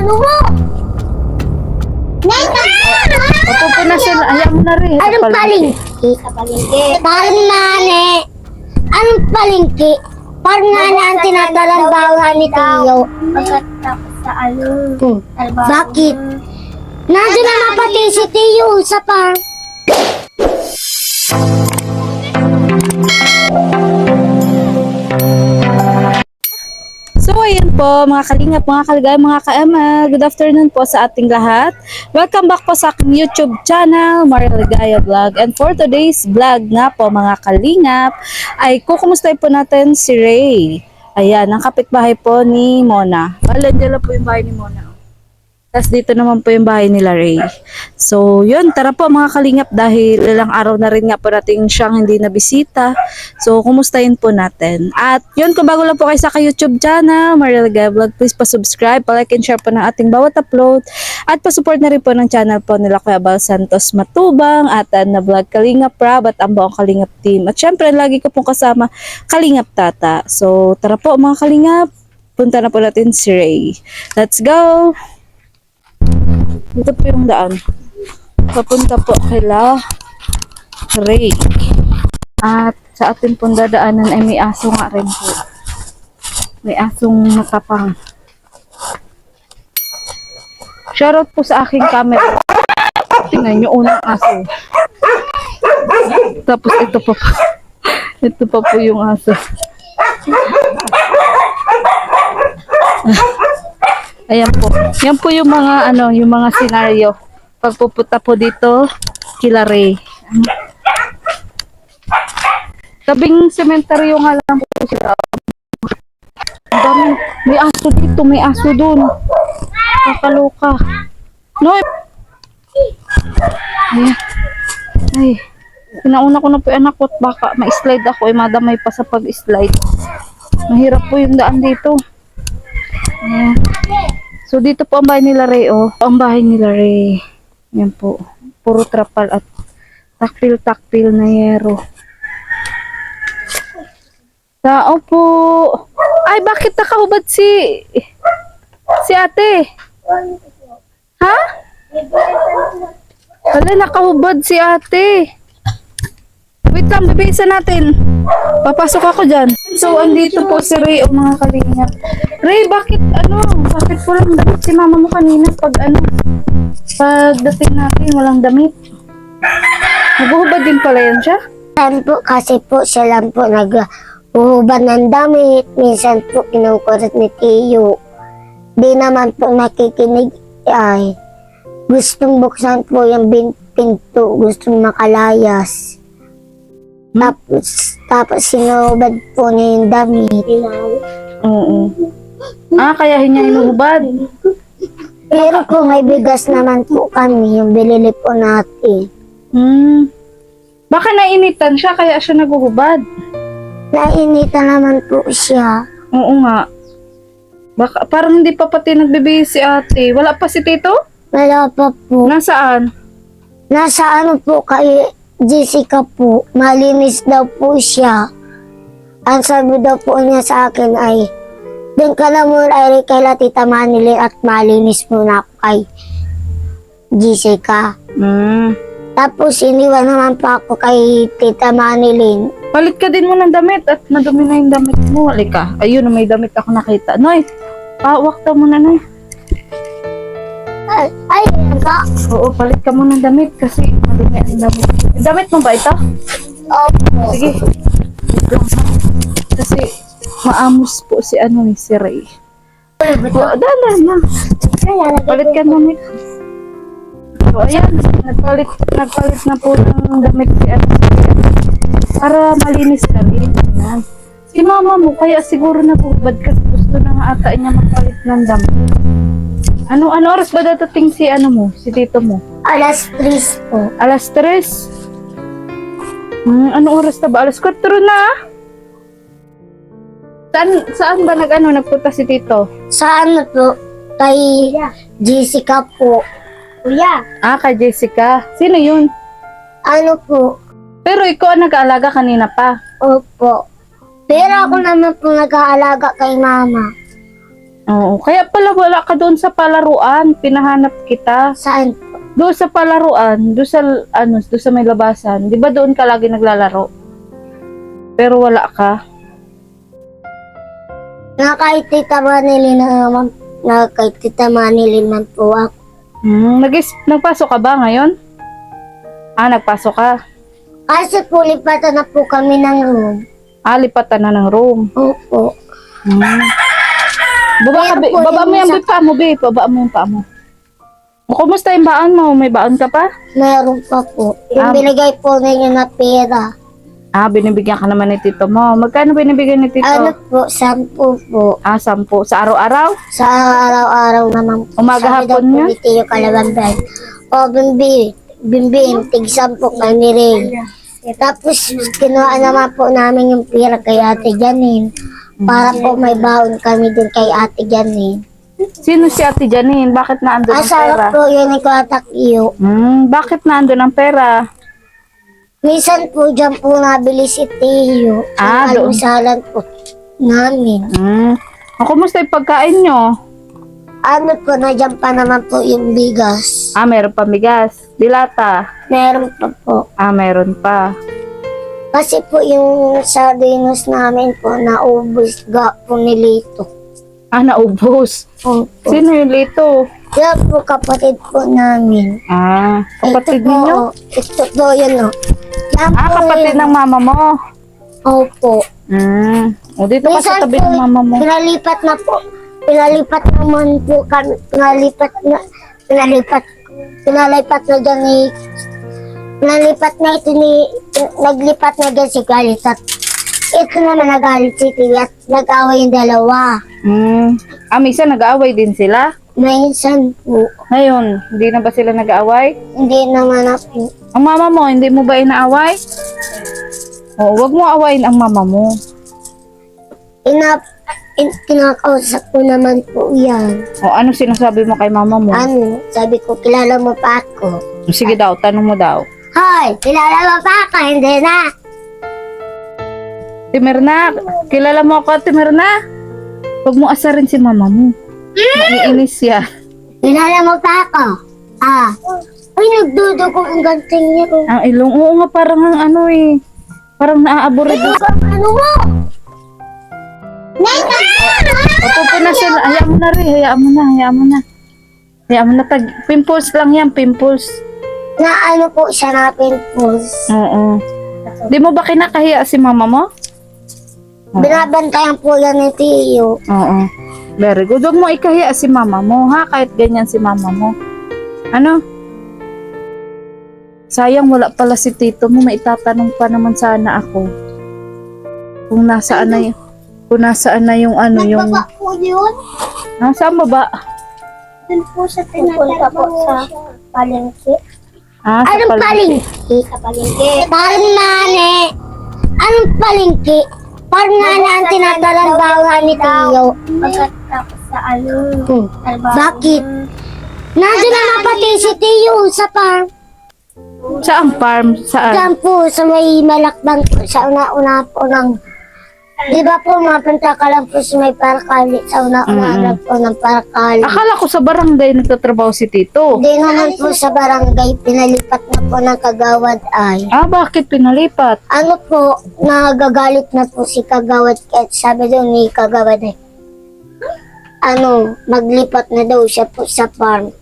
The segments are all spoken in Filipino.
Ano mo? Opo po na sila. Ayaw mo na rin. Anong palengke? Sa palengke. Parang nane. Anong palengke? Parang nane ang tinatalang bawa ni Tio. Pagkatapos sa ano, Bakit? Nandiyan naman pati si Tio sa parang. So ayan po mga kalingap, mga kaligay, mga ka-ML, good afternoon po sa ating lahat. Welcome back po sa aking YouTube channel, Mariel Ligaya Vlog. And for today's vlog nga po mga kalingap, ay kukumustahin po natin si Ray. Ayan, ang kapitbahay po ni Mona. Balandala po yung bahay ni Mona. Tapos dito naman po yung bahay nila Ray. So yun, tara po mga kalingap dahil ilang araw na rin nga po natin siyang hindi nabisita. So kumustahin po natin. At yun, kung bago lang po kayo sa YouTube channel, Mariel Ligaya Vlog, please pa-subscribe, pa-like and share po ng ating bawat upload. At pa-support na rin po ng channel po nila Kuya Bal Santos Matubang at na vlog Kalingap Rab at ang buong Kalingap team. At syempre, lagi ko pong kasama Kalingap Tata. So tara po mga kalingap, punta na po natin si Ray. Let's go! Ito po yung daan. Papunta po kila Ray. At sa ating pong dadaanan ay may aso nga rin po. May asong matapang. Shoutout po sa aking camera. Tingnan nyo, unang aso. Tapos ito pa po. Ito pa po yung aso. Ayan po. Yan po yung mga yung mga senaryo pagpupunta po dito kila Ray. Tabing sementeryo nga lang po sila. Ang dami. May aso dito, may aso doon. Kakaloka. No. Ayan. Ay. Pinauna ko na po yung anak ko at baka ma-slide ako ay madamay pa sa pag-slide. Mahirap po yung daan dito. Ayan. So dito po ang bahay nila Ray, oh. Ang bahay nila Ray. Yan po. Puro trapal at takpil-takpil na yero. Tao po. Ay, bakit nakahubad si ate? Ha? Wala, nakahubad si ate. Wait lang, bibisan natin. Papasok ako dyan. So, andito po si Ray, o mga kalingap. Ray, bakit po lang damit si mama mo kanina pagdating natin, walang damit? Naguhubad din pala yan siya? Minsan po kasi po siya lang po nag-uhubad ng damit. Minsan po kinukurat ni Tio. Di naman po nakikinig ay gustong buksan po yung pinto, gustong makalayas. Tapos sinubad po niya yung damit. Oo. Kaya niya hinuhubad. Pero kung may bigas naman po kami, yung bilili po natin. Baka nainitan siya kaya siya naguhubad. Nainitan naman po siya. Oo nga. Baka parang hindi pa pati nagbibihis si ate. Wala pa si Tito? Wala pa po. Nasaan? Nasa po kay Jessica po. Malinis daw po siya. Ang sabi daw po niya sa akin ay, doon ka na muna ay kay Tita Manilin at malinis muna ako kay Jessica. Tapos iniwan naman pa ako kay Tita Manilin. Palit ka din mo ng damit at madumi na yung damit mo. Halika. Ayun, may damit ako nakita. Noy, pawak ka muna, Noy. Ay, nga. Oo, palit ka mo ng damit kasi madumi ang damit. Damit mo ba ito? Opo. Sige. Kasi maamos po si si Ray. Dalan na. Palit ka ng damit. So, ayan. Nagpalit na po ng damit si para malinis ka rin. Ayan. Si mama mo, kaya siguro nagubad kasi gusto na nga ata niya magpalit ng damit. Ano oras ba dadating si si tito mo? Alas 3 po. Alas 3? Ano oras na ba? Alas 4 na. Saan ba nagpunta si tito? Sa po? Kay Jessica po. Kuya. Kay Jessica. Sino yun? Ano po? Pero ikaw ang nag-aalaga kanina pa. Opo. Pero ako naman po nag-aalaga kay mama. Oo, kaya pala wala ka doon sa palaruan. Pinahanap kita. Saan? Doon sa palaruan, doon sa doon sa may labasan. 'Di ba doon ka lagi naglalaro? Pero wala ka. Kay Tita Manilin naman. Kay Tita Manilin man po ako. Nagpasok ka ba ngayon? Nagpasok ka. Kasi po, lipatan na po kami ng room. Lipatan na ng room. Opo. Baba Pero po, baba mo yung yung paa mo, babe. Baba mo yung paa mo. Kumusta yung baon mo? May baon ka pa? Meron pa po. Yung binigay po ninyo na pera. Binibigyan ka naman ni tito mo. Magkano binibigyan ni tito? Ano po, 10 po. 10. Sa araw-araw? Sa araw-araw naman po. Umaga, Sabi daw hapon po niya? ni Tio Kalabambay. O, Bimbim, tig-10 po kami rin. Tapos, kinuha naman po namin yung pera kay Ate Janine. Para po may baon kami din kay Ate Janine. Sino si Ate Janine? Bakit naandun ang pera? Asawa po yun ni Katak Iyo. Bakit naandun ang pera? Minsan po dyan po nabili si Tio. Doon. Almusalan po namin. Kumusta yung pagkain nyo? Ano po, nadyan pa naman po yung bigas. Meron pa bigas. Dilata. Meron pa po. Meron pa. Kasi po yung sardinas namin po, naubos po ni Lito. Naubos. Opo. Sino yung Lito? Yan po kapatid po namin. Kapatid ito po, ninyo? Ito po yun o. Yan po Kapatid yun. ng mama mo. Opo. O dito ka sa tabi ng mama mo. Pinalipat na po. Pinalipat naman po kami. Pinalipat na dyan ni Pinalipat na ito ni naglipat na dyan si Galit at ito naman nagalit si Tia at nag-away yung dalawa. Minsan nag-aaway din sila. Minsan po. Ngayon, hindi na ba sila nag-aaway? Hindi naman na po. Ang mama mo, hindi mo ba inaaway? Wag mo awayin ang mama mo. Kinakausap ko naman po yan. Ano sinasabi mo kay mama mo? Ano, sabi ko, kilala mo pa ako. Sige daw, tanong mo daw. Hoy, kilala mo pa ako, hindi na. Timirna, kilala mo ako, Timirna? Huwag mo asarin si mama mo. Maiinis siya. Kilala mo pa ako. Ay, nagdudugo ang ganting niya. Ang ilong, oo nga, parang parang naaaburido. Ano mo? Nena! Pupunasan, hayaan mo na rin, hayaan mo na. Hayaan mo na, pimples lang yan, pimples. Na ano po siya na pimples. Oo. Di mo ba kinakahiya si mama mo? Binabantayan po yan ni Tio. Oo. Very good. Huwag mo ikahiya si mama mo, ha? Kahit ganyan si mama mo. Ano? Sayang wala pala si tito mo. May itatanong pa naman sana ako. Kung nasaan na yung... Kung nasaan na yung yung... Nagbaba po yun. Saan baba? Dun po sa tinatrabaho po sa palengke. Sa Anong palengke? Sa palengke. Parang nane. Anong palengke? Parang nane ang tinatalabahan ni Tio. Pagkatapos sa Bakit? Nandun naman pati si Tio sa farm. Saan farm? Saan? Diyan po sa may malakbang po, sa una-una po ng... Di ba po mapunta ka lang po sa may parakali, sa una-una po ng parakali. Akala ko sa barangay nagtatrabaho si tito. Hindi naman po sa barangay, pinalipat na po ng Kagawad ay. Bakit pinalipat? Ano po, nagagalit na po si Kagawad kahit sabi daw ni Kagawad ay, maglipat na daw siya po sa farm,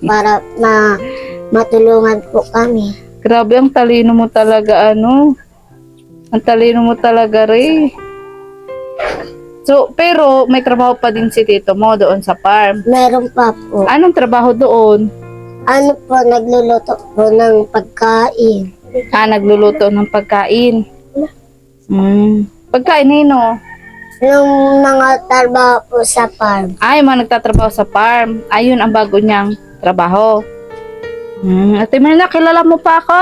para matulungan po kami. Grabe, ang talino mo talaga, Ang talino mo talaga, Ray. So, pero may trabaho pa din si tito mo doon sa farm. Meron pa po. Anong trabaho doon? Nagluluto po ng pagkain. Nagluluto ng pagkain. Pagkain nino? Yung mga trabaho po sa farm. Yung mga nagtatrabaho sa farm. Ayun ang bago niyang trabaho. Ate Marina, kilala mo pa ako?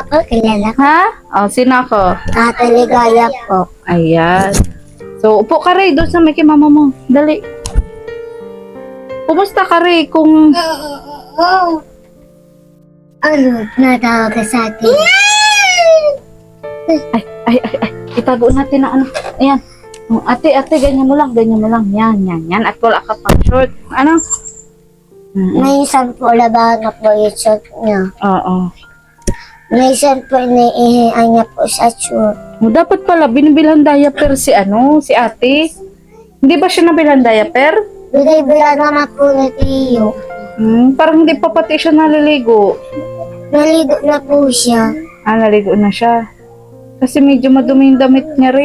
Ako kilala ko. Ha? Sino ako? Ate Ligaya po. Ayan. So, upo ka, Ray, doon sa may kay mama mo. Dali. Kumusta ka, Ray, kung... Natawag ka sa akin. Ay. Itago natin ang Ayan. Oh, ate, ganyan mo lang. Yan. At wala ka pang short. Ano? Minsan po labahan na po yung short niya. Oo. Minsan po iniihian niya po sa short. Dapat pala, binibilhan diaper si ate. Hindi ba siya nabilhan diaper? Binibila naman po ni Tiyo. Parang hindi pa pati siya naliligo. Naligo na po siya. Naligo na siya. Kasi medyo madumi yung damit niya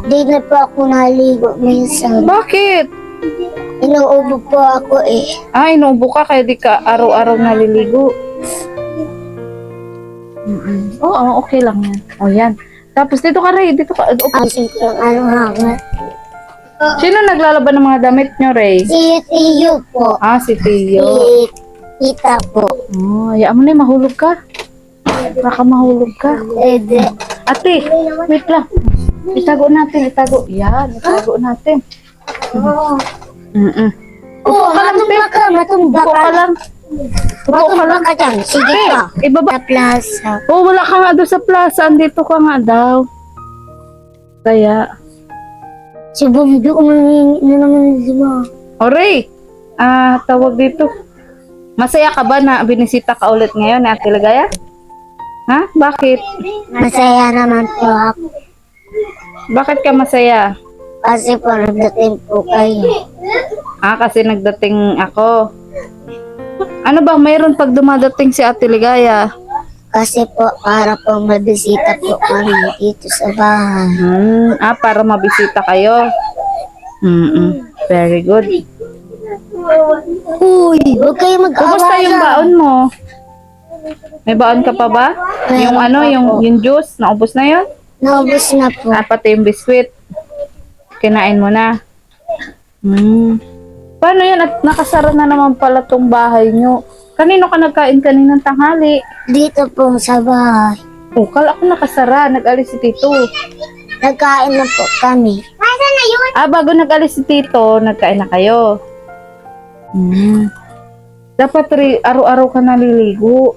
Di na po ako naligo minsan. Bakit? Inuubo po ako eh. Inuubo ka kaya di ka araw-araw naliligo. Oo, okay lang yan. Yan. Tapos dito ka dito ka. Asin ko lang hanga. Sino naglalaban ng mga damit niyo, Ray? Si Tiyo po. Si Tio. Si Tita po. Hayaan mo na mahulog ka. Baka mahulog ka. Ede. Ate, wait lang. Itago natin. Yan, itago natin. Oo, matumba ka. Upo ka lang. Matumba ka dyan. Sige ka. Ibaba. Sa plaza. Wala ka nga doon sa plaza. Andito ka nga daw. Kaya. Si Bundo, umangingi na naman sila. Ray, tawag dito. Masaya ka ba na binisita ka ulit ngayon ni Ate Ligaya? Ha? Bakit? Masaya naman po ako. Bakit ka masaya? Kasi po nagdating po kayo. Kasi nagdating ako. Ano ba, mayroon pag dumadating si Ate Ligaya? Kasi po para po mabisita po kami dito sa bahay. Para mabisita kayo. Very good. Uy, huwag kayo mag-awala. Kumusta yung baon mo? May baon ka pa ba? Yung yung juice, naubos na yun? Naubos na po. Pati yung biskwit. Kinain mo na. Paano yan? At nakasara na naman pala tong bahay nyo. Kanino ka nagkain kaninang tanghali? Dito po sa bahay. Kala ko nakasara. Nag-alis si Tito. Nagkain na po kami. Nasaan na yun? Bago nag-alis si Tito, nagkain na kayo. Dapat araw-araw ka naliligo.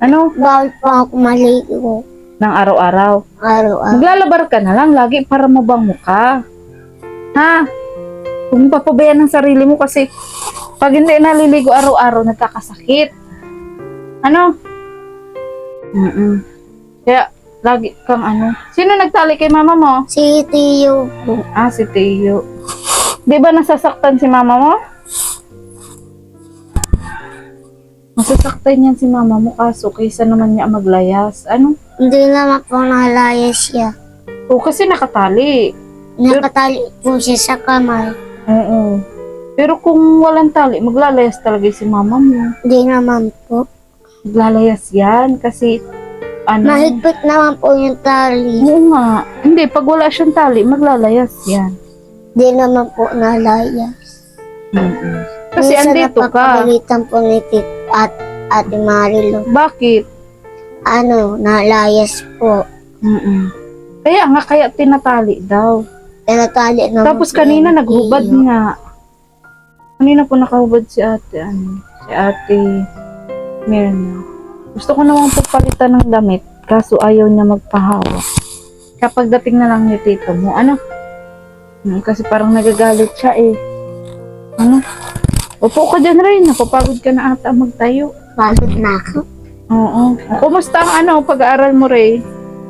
Ano? Bawal po ako maligo. Nang araw-araw. Araw-araw. Maglalabar ka na lang lagi para mabango ka. Ha? Huwag mo papabayaan ng sarili mo kasi pag hindi naliligo araw-araw, nagkakasakit. Ano? Kaya, lagi kang Sino nagtali kay mama mo? Si Tiyo po. Si Teo. Di ba nasasaktan si mama mo? Masasaktan yan si mama mo kaso kaysa naman niya maglayas. Ano? Hindi naman po nalayas siya. Kasi nakatali. Nakatali po siya sa kamay. Oo. Pero kung walang tali, maglalayas talaga si mama mo. Hindi naman po. Maglalayas yan kasi Mahigpit naman po yung tali. Oo nga. Hindi, pag wala siyang tali, maglalayas yan. Hindi naman po nalayas. Kasi Minsan andito ka. napapagalitan po ni Ate Marilo. Bakit? Nalayas po. Kaya tinatali daw. Tinatali naman Tapos po kanina yung naghubad Tiyo. nga. Kanina po nakahubad si ate, si ate Mirna. Gusto ko naman pagpalitan ng damit, kaso ayaw niya magpahawak. Kapag dating na lang ni tito mo, kasi parang nagagalit siya eh. Upo ka dyan rin, napapagod ka na ata magtayo. Pagod na ako. Oo. Kumusta ang pag-aaral mo, Ray?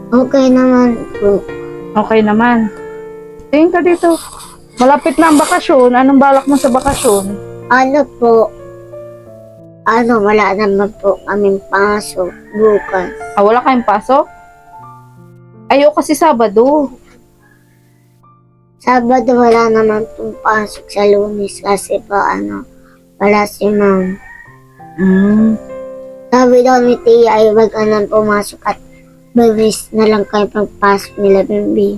Okay naman po. Okay naman. Tingin ka dito. Malapit na ang bakasyon. Anong balak mo sa bakasyon? Wala naman po kaming pasok bukas. Wala kayong pasok? Ayaw kasi Sabado. Sabado wala naman pong pasok sa Lunes kasi po wala si Ma'am. Sabi daw ni Tia ay wag ka nang pumasok at Lunes na lang kayo pagpasok nila Bimbi.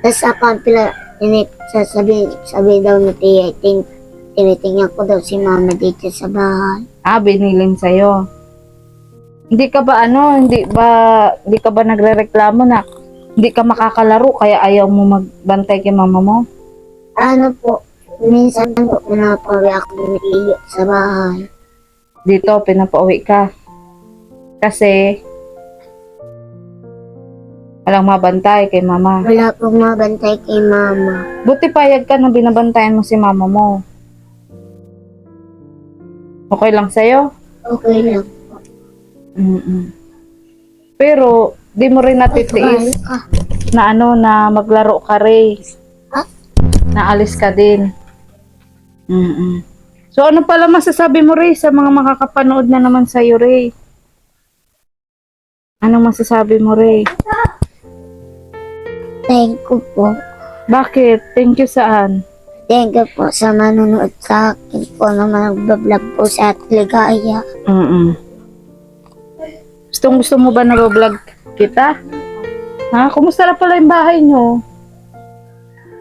Tapos ako sabi daw ni Tia, tinitingnan ko daw si Mama dito sa bahay. Binilin sa'yo. Hindi ka ba nagrereklamo na hindi ka makakalaro kaya ayaw mo magbantay kay mama mo? Minsan po pinapawi ako ni Tia sa bahay. Dito, pinapauwi ka. Kasi, Walang mabantay kay mama. Wala pong mabantay kay mama. Buti payag ka na binabantayan mo si mama mo. Okay lang sa'yo? Okay lang. Mm-mm. Pero, di mo rin natitiis Ah, na na maglaro ka, Ray. Ha? Naalis ka din. Mm-mm. So, ano pala masasabi mo, Ray, sa mga makakapanood na naman sa'yo, Ray? Anong masasabi mo, Ray? thank you po. Bakit? Thank you saan? Thank you po sa manonood sa akin po na nagbablog po sa Ligaya. Mm-mm. Gusto mo ba na vlog kita? Ha? Kumusta na pala yung bahay nyo?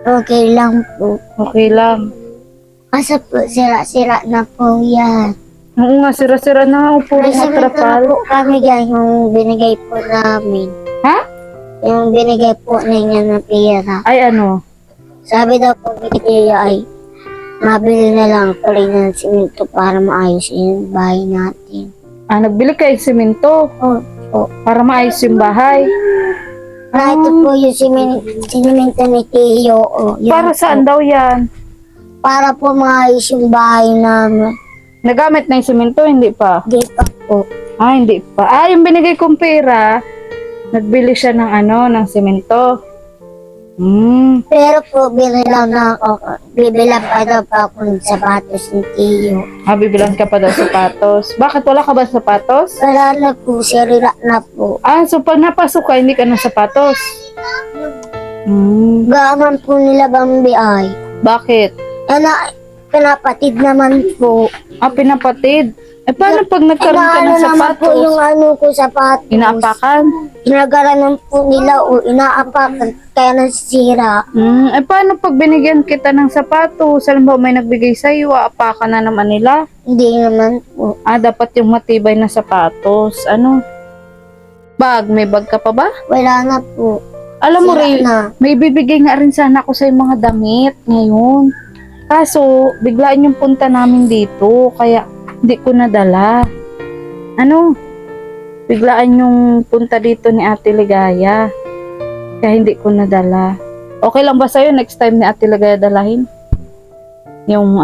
Okay lang po. Okay lang. Asa po, sira-sira na po yan. Oo nga, sira-sira na. Puro May simento na matrapal. po kami yan, yung binigay po namin. Ha? Yung binigay po ninyo na pera. Ay ano? Sabi daw po ni Tia ay, mabili na lang tuloy ng simento para maayos yung bahay natin. Ah, nagbili kayo ng simento Oh, para maayos yung bahay. ito po yung sinimento ni Tio. Oh, yun Para po. saan daw yan? Para po maayos yung bahay namin. Nagamit na yung simento, hindi pa? Di pa po. Ah, hindi pa. Ah, yung binigay kong pera, nagbili siya ng ng simento. Pero po, bibilang pa daw pa ako ng sapatos ni Tio. Ah, bibilang ka pa daw sapatos. Bakit wala ka ba sapatos? Wala na po, sirira na po. Ah, so pag napasok ka, hindi ka ng sapatos. Gaman po nila Bambi ay. Bakit? Pinapatid naman po. Ah, pinapatid. Eh, paano pag nagkaroon ka ng naman po yung sapatos? sapatos. Inaapakan? Ginagalanan po nila o inaapakan kaya nasisira. Eh, paano pag binigyan kita ng sapatos? Alam mo, may nagbigay sa'yo, aapakan na naman nila. Hindi naman po. Ah, dapat yung matibay na sapatos. Ano? Bag? May bag ka pa ba? Wala na po. Alam mo, Sira Ray, na. may bibigay nga rin sana ako sa mga damit ngayon. Kaso, biglaan yung punta namin dito, kaya hindi ko nadala. Ano? Biglaan yung punta dito ni Ate Ligaya, kaya hindi ko nadala. Okay lang ba sa'yo next time ni Ate Ligaya dalahin? Yung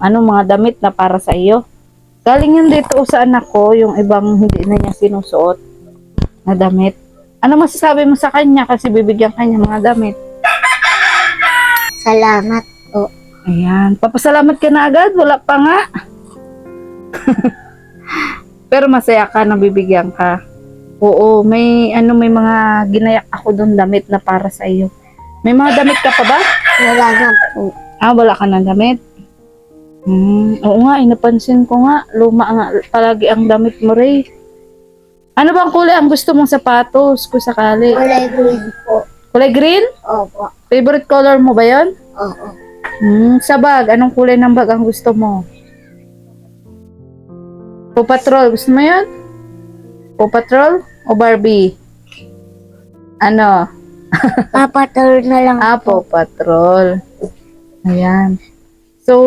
mga damit na para sa iyo. Galing yun dito sa anak ko, yung ibang hindi na niya sinusuot na damit. Ano masasabi mo sa kanya kasi bibigyan kanya mga damit? Salamat po. Ayan. Papasalamat ka na agad? Wala pa nga. Pero masaya ka na bibigyan ka. Oo, may mga ginayak ako doon damit na para sa iyo. May mga damit ka pa ba? Wala na po. Ah, wala ka na damit? Oo nga, napansin ko nga. Luma nga palagi ang damit mo, Ray. Ano bang kulay ang gusto mong sapatos kung sakali? Kulay green po. Kulay green? Opo. Favorite color mo ba yon? Oo. Sa bag, anong kulay ng bag ang gusto mo? Paw Patrol, gusto mo yun? Paw Patrol o Barbie? Ano? Papatul na lang. Paw Patrol. Ayan. So,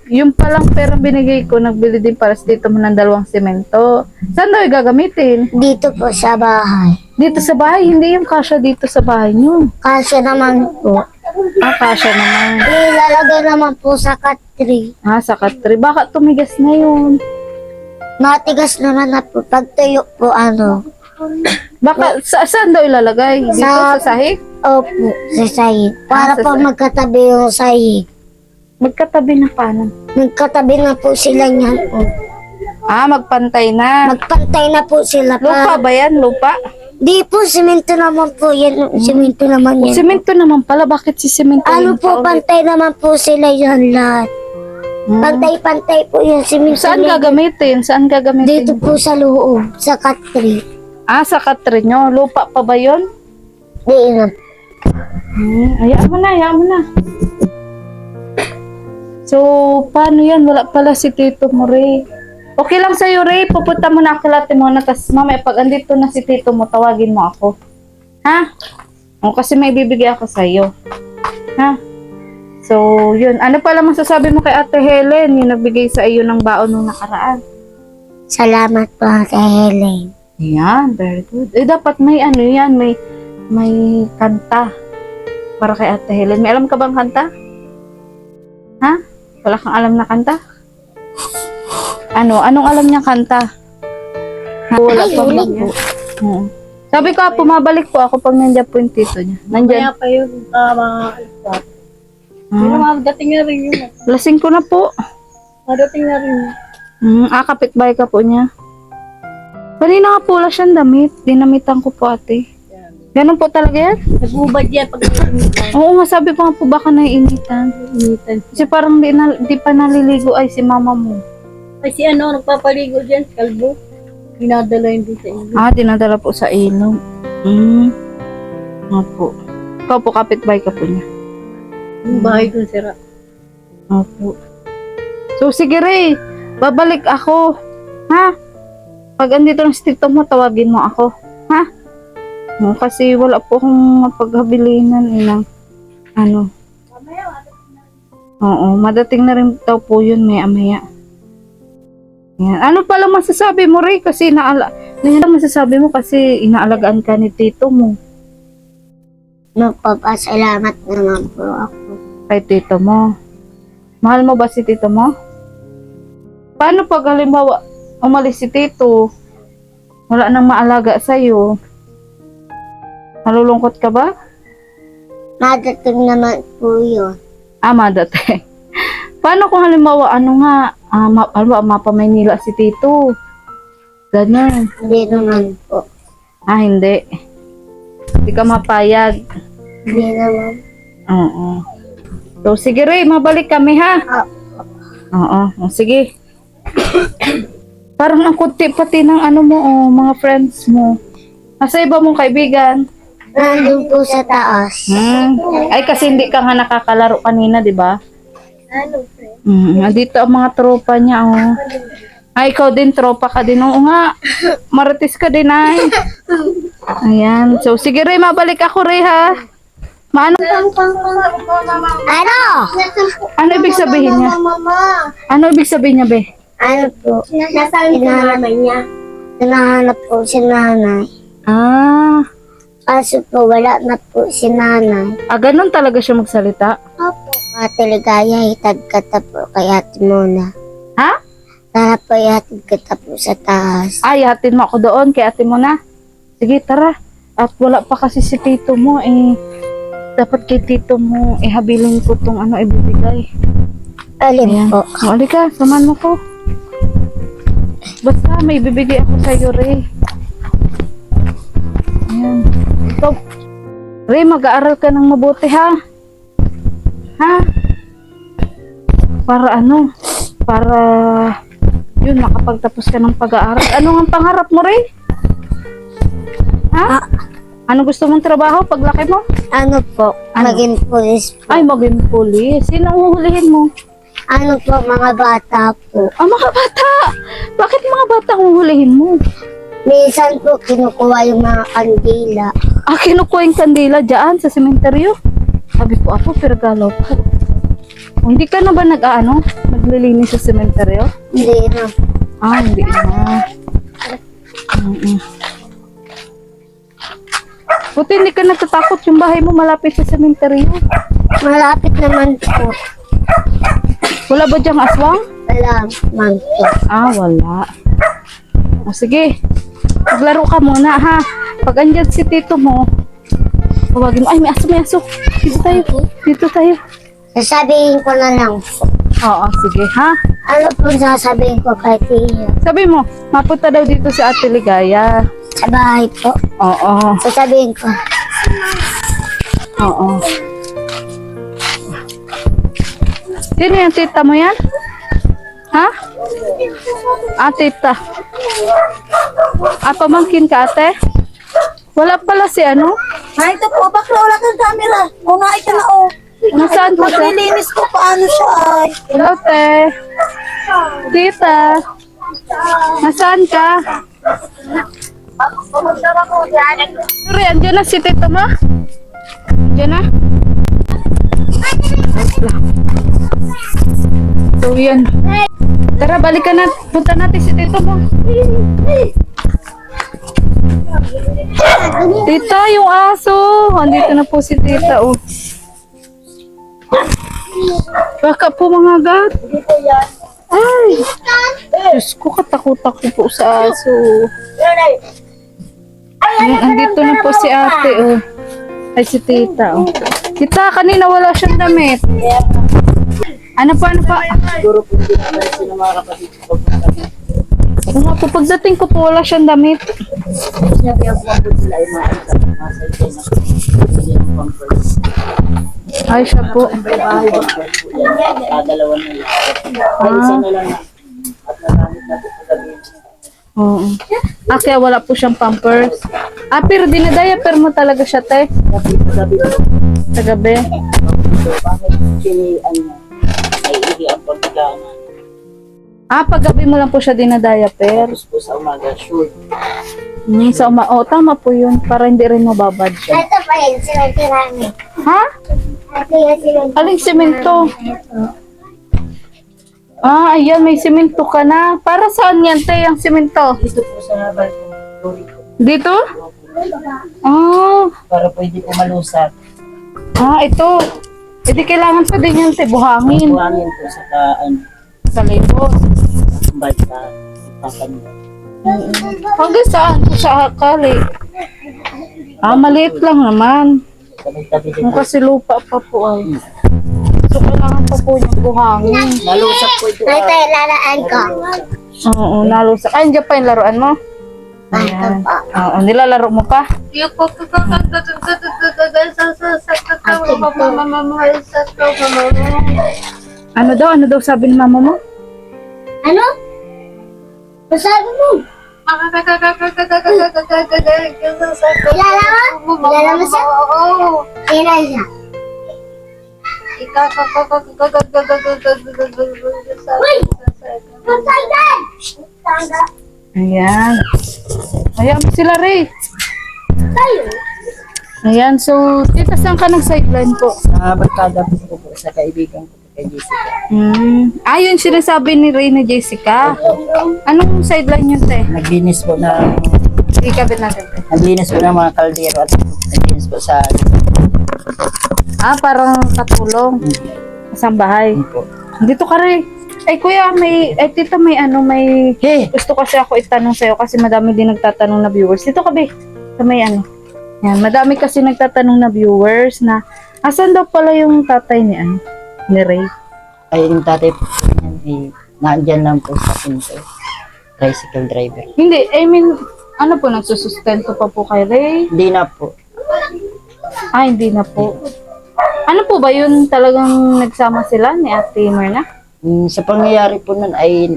yung palang perang binigay ko, nagbili din para sa dito mo ng 2 semento. Saan daw gagamitin? Dito po sa bahay. Dito sa bahay, hindi yung kasya dito sa bahay nyo. Kasi naman po. Ah, kasya naman. Ilalagay naman po sa katri. Ah, sa katri. Baka tumigas na yun. Matigas naman na po. Pag tuyo po Baka, saan daw ilalagay? Dito sa sahig? Opo, sa sahig. Para sa po sahig. magkatabi yung sahig. Magkatabi na paano? Magkatabi na po sila niyan po. Ah, magpantay na. Magpantay na po sila. Lupa ba yan? Lupa? Di po, simento naman po yan. Simento naman yan. Semento naman pala. Bakit si semento? Ano po, pantay naman po sila yan lahat. Pantay-pantay po yung simento. Saan yan. gagamitin? Saan gagamitin? Dito po sa loob, sa katri. Ah, sa katri nyo. Lupa pa ba yun? Di na. Hayaan mo na, hayaan mo na. So, paano yan? Wala pala si Tito mo, Ray. Okay lang sa'yo, Ray. Pupunta mo na ako lahat mo na. Tapos mamaya, pag andito na si Tito mo, tawagin mo ako. Ha? O, kasi may bibigay ako sa'yo. Ha? So, yun. Ano pala masasabi mo kay Ate Helen? Yung nagbigay sa iyo ng baon nung nakaraan. Salamat po kay Helen. Yan, very good. Eh, dapat may ano yan, may kanta para kay Ate Helen. May alam ka bang kanta? Ha? Wala kang alam na kanta? Ano? Anong alam niyang kanta? Ha? Wala Ay, pa wala po. Oo. Sabi ko, pumabalik po ako pag nandiyan po yung tito niya. Nandiyan. Kaya pa yun, mga spot. Pero Ah, madating na rin yun. lasing ko na po. Madating na rin. Kapitbahay ka po niya. Kanina nga po wala siyang damit. Dinamitan ko po ate. Ganun po talaga yan? Nagubad yan pag nagunitan. Oo nga, sabi ko nga po baka naiinitan. Kasi parang di pa naliligo ay si mama mo. Kasi ano, nagpapaligo dyan, kalbo. Dinadala yun din sa inyo. Dinadala po sa ilog. Nga po. Ikaw po, kapitbahay ka po niya. Yung bahay dun sira. Opo. So, sige Ray. Babalik ako. Ha? Pag andito ng tito mo, tawagin mo ako. Ha? No, kasi wala po akong mapaghabilinan ng ano. Oo, madating na rin daw po yun maya-maya. Yan. Ano pala masasabi mo Ray? Kasi masasabi mo kasi inaalagaan ka ni tito mo. Magpapasalamat naman po ako. Kay tito mo. Mahal mo ba si tito mo? Paano pag halimbawa umalis si tito, wala nang maalaga sa'yo? Nalulungkot ka ba? Madating naman po yun. Madating. Paano kung halimbawa, mapamaynila si tito? Ganun. Hindi naman po. Hindi. Hindi ka mapayag. Hindi naman. Oo. So, sige Ray, mabalik kami ha? Oo. Sige. Parang ang kunti pati ng mga friends mo. Nasa iba mong kaibigan. Nandun po sa taas. Ay, kasi hindi ka nga nakakalaro kanina, di ba? Ano, friend? Dito ang mga tropa niya, oh. Ay, ikaw din, tropa ka din. Oo nga, marites ka din, ay. Ayan. So, sige, Ray, mabalik ako, Ray, ha? Ano ibig sabihin niya? Ano ibig sabihin niya, be? Ano po? Nasaan ka naman niya? Hinahanap po si nanay. Kaso po, wala na po si nanay. Ganun talaga siya magsalita? Opo. Ate Ligaya, hitag ka ta po kay ate Mona. Ha? Tara po, ihatid ka ta po sa taas. Ay, hatid mo ako doon kay ate mo na. Sige, tara. At wala pa kasi si tito mo, dapat kay tito mo, habilin ko tong ibibigay. Alim Ayan. po. Halika, samahan mo ko. Basta may ibibigay ako sa iyo, Ray. Ayan. Ikaw, Ray, mag-aaral ka ng mabuti, ha? Ha? Para Para, yun, makapagtapos ka ng pag-aaral. Ano ang pangarap mo, Ray? Ha? Ano gusto mong trabaho paglaki mo? Ano po? Ano? Maging pulis po. Ay, maging pulis. Sino ang uhulihin mo? Ano po, mga bata po. Mga bata! Bakit mga bata ang uhulihin mo? Minsan po, kinukuha yung mga kandila. Kinukuha yung kandila dyan sa sementeryo. Sabi ko ako, pergalo po. Hindi ka na ba naglilinis sa sementeryo? Hindi na. Hindi na. Buti hindi ka natatakot yung bahay mo malapit sa sementeryo. Malapit naman po. Wala ba dyang aswang? Wala man po. Wala. Sige. Maglaro ka muna, ha? Pag andyan si tito mo, tawagin mo. Ay, may aso. Dito tayo. Sasabihin ko na lang po. Oo, sige, ha? Ano po sasabihin ko kay Tia? Sabi mo, mapunta daw dito si Ate Ligaya. Sa bahay po. Oo. Sasabihin ko. Oo. Sino yung tita mo yan? Ha? Tita. Pamangkin ka, ate? Wala pala si ano? Ito po, bakla wala kang camera. Una ito na Nasaan po siya? Maglilinis ko paano siya ay. Hello, te. Tita. Nasaan ka? Sorry, andyan na si tito mo? Andyan na? So, yan. Tara, balikan na. Punta natin si tito mo. Tita, yung aso. Andito na po si tita, oh. Baka po mga gat. Ay, Diyos ko, katakot ako po sa aso. Andito na po si ate, oh. Ay, si tita, oh. Tita, kanina wala siyang damit. Ano pa? Siguro po hindi naman sila mga kapatid ko pagpunta. Kung ako, pagdating ko po, wala siyang damit. Sinabi ako po sila ay maayos at nasa ikay na hindi ang pampers. Ay, siya po. Bahay ba po yan? Dalawa na lang. Ay, isa na lang na. At nagamit na po paggabi. Oo. Kaya wala po siyang pampers. Pero dinadiaper mo talaga siya, te. Paggabi po. Sa gabi. Bakit sinian mo? Ay, hindi ang pagkakana. Paggabi mo lang po siya dinadiaper. Tapos po sa umaga, short. Tama po yun. Para hindi rin mababad siya. Ito pa yun, simento namin. Ha? Ito yung simento. Aling simento? Ayan, may simento ka na. Para saan yan, te, ang simento? Dito po sa balkon. Sorry po. Dito? Para pwede po malusat. Ito. Hindi kailangan pa din yan, te, buhangin. Buhangin po sa Sa libot. balta. Papanyo. Hanggang saan po sa akali? Maliit lang naman. Tabi-tabi din. Kasi lupa pa po ay. So, kailangan pa po yung buhangin. Nalusap po ito. Ito yung laraan ko. Oo, nalusak. Andiyan pa yung laruan mo? Ayan. Oo, nilalaro mo pa? Ano daw sabi ni mama mo? Ano? Masabi mo? Kilala mo? Kilala mo siya? Kilala siya? Uy! Pagkaitan! Ayan. Ayan sila, Ray. Tayo? Ayan, so, tita, saan ka nag-sideline po? Sa barkada po po sa kaibigan ko kay Jessica. Yun sinasabi ni Ray na Jessica. Anong sideline yun, te? Naglinis po na Ikabit natin, te. naglinis po ng mga kaldero at naglinis po sa Parang katulong. Sa bahay. po. Dito ka, Ray. Ay, kuya, tita, may Hey! gusto kasi ako itanong sa'yo kasi madami din nagtatanong na viewers. Dito ka, be. Sa may Yan, madami kasi nagtatanong na viewers na asan daw pala yung tatay ni Ray? Ay, yung tatay po niyan, naandyan lang po sa pinto. Tricycle driver. Hindi, I mean, ano po, nagsusustento pa po kay Ray? Hindi na po. Hindi na po. Ano po ba yun talagang nagsama sila ni Ate Myrna? Sa pangyayari po nun ay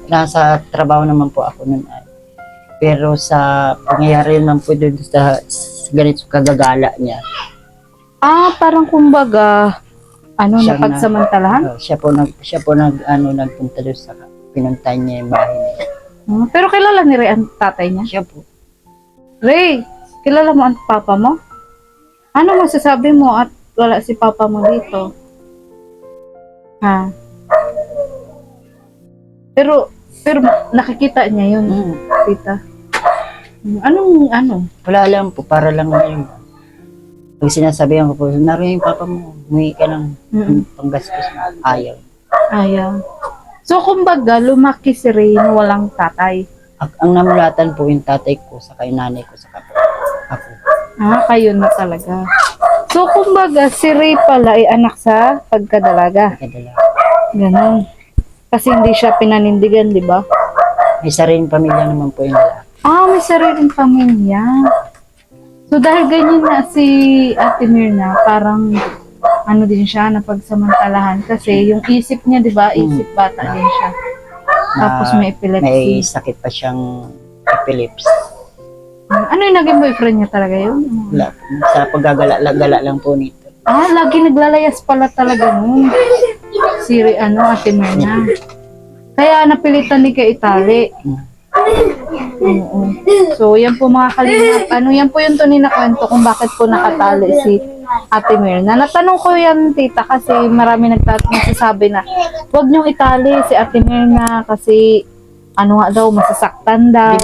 nasa trabaho naman po ako nun ay. Pero sa pangyayari naman po doon sa ganito kagagala niya. Parang kumbaga, Siya napagsamantalahan? Siya po nagpunta doon sa pinuntahan niya yung bahay niya. Pero kilala ni Ray ang tatay niya? Siya po. Ray, kilala mo ang papa mo? Ano masasabi mo at wala si papa mo dito? Pero nakikita niya yun, tita. Anong? Wala lang po, para lang ngayon. Pag sinasabihan ko po, naroon yung papa mo, humingi ka ng panggastos na ayaw. Ayaw. So, kumbaga, lumaki si Ray na walang tatay. Ang namulatan po yung tatay ko, saka yung nanay ko, saka po ako. Kayo na talaga. So, kumbaga, si Ray pala ay anak sa pagkadalaga. Kadala. Ganon. Kasi hindi siya pinanindigan, di ba? May sariling pamilya naman po yung lalaki. May sariling pamilya. So, dahil ganyan na si Ate Myrna, parang din siya, napagsamantalahan. Kasi yung isip niya, di ba? Isip bata din siya. Tapos may epilepsy. May sakit pa siyang epilepsy. Ano yung naging boyfriend niya talaga yun? Wala. Sa paggagala lang po nito. Lagi naglalayas pala talaga nun. Si Ate Myrna. Kaya napilitan ni kay Itali. Oo. So, yan po mga kalingap. Yan po yung tunay na kwento kung bakit po nakatali si Ate Myrna. Natanong ko yan, tita, kasi marami nagsasabi na huwag niyong itali si Ate Myrna kasi daw, masasaktan daw.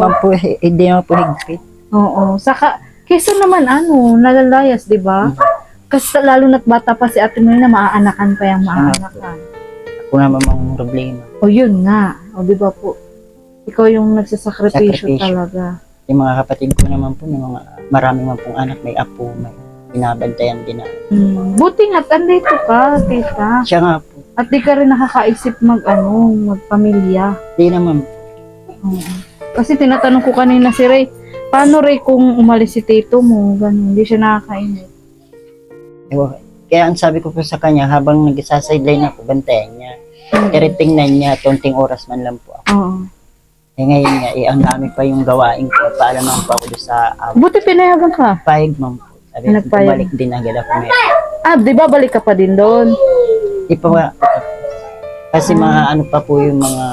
Hindi man po higpit. Oo. Saka, kesa naman nalalayas, di ba? Kasi lalo na't bata pa si Ate Mary na maaanakan pa yung maaanakan. Ako naman ang problema. O yun nga. O di ba po? Ikaw yung nagsasakripisyo Sakripisyo. talaga. Yung mga kapatid ko naman po, yung mga marami man pong anak, may apo, may binabantayan din na. Buti nga't andito ka, tita. Siya nga po, At di ka rin nakakaisip magpamilya. di naman po. Oo. Kasi tinatanong ko kanina si Ray, paano Ray kung umalis si tito mo? Ganun, hindi siya nakakainip. Ewan. Kaya ang sabi ko po sa kanya, habang nag-sideline ako, bantayan niya. Pero tingnan niya, tunting oras man lang po ako. Oo. Ngayon nga, ang dami pa yung gawain ko. Paalam naman po ako doon sa Buti pinayagan ka. pahig man po. Sabi ko, Nagpayag. bumalik din agad ako ngayon. Di ba balik ka pa din doon? Di pa ba? Kasi mga ano pa po yung mga